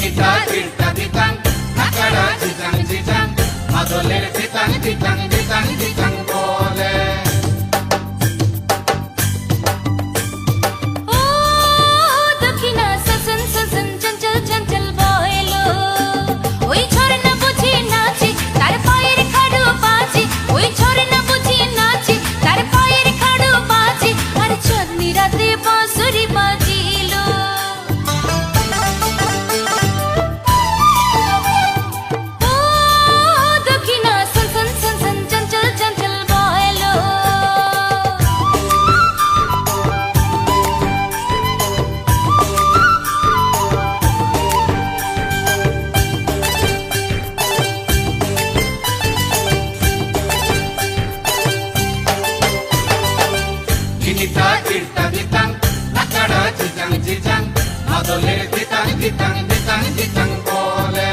Dinita tirta ditang, nakara jijang jijang, madoler ditang ditang ditang ditang bole. Dinita tirta ditang, nakara jijang jijang, madoler ditang ditang ditang ditang bole.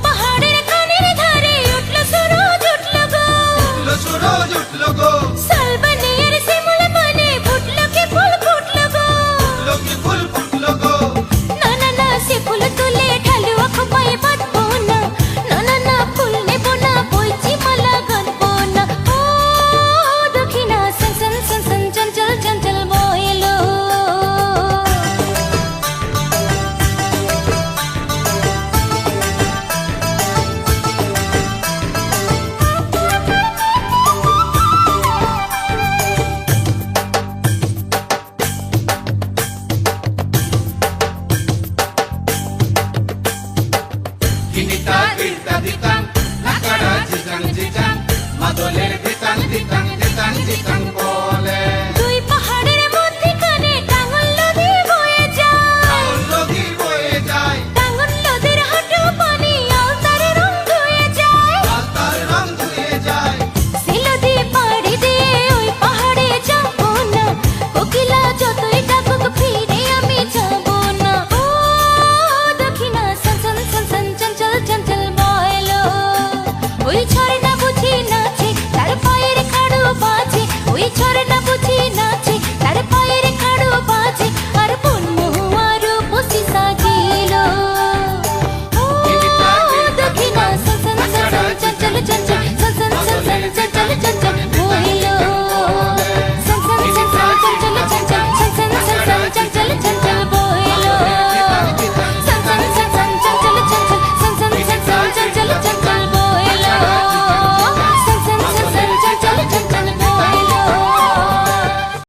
পাহাড়ের কানের ধারে উঠলো সুরজ উঠলো গো, উঠলো সুরজ উঠলো গো, শালবনের শিমুল বনে ফুটলো কি ফুল ফুটলো গো, ফুটলো কি ফুল ফুটলো গো। না না না সে ফুল তুলে ঢালুয়া খোপায় বাঁধবো না, না না না ফুল নেবো না, বইছি মালা গাঁথবো না। ও দক্ষিণা সন সন সন সন চঞ্চল চঞ্চল বয়েলো। Dinita tirta ditang, nakara jijang jijang, madoler ditang ditang ditang ditang bole.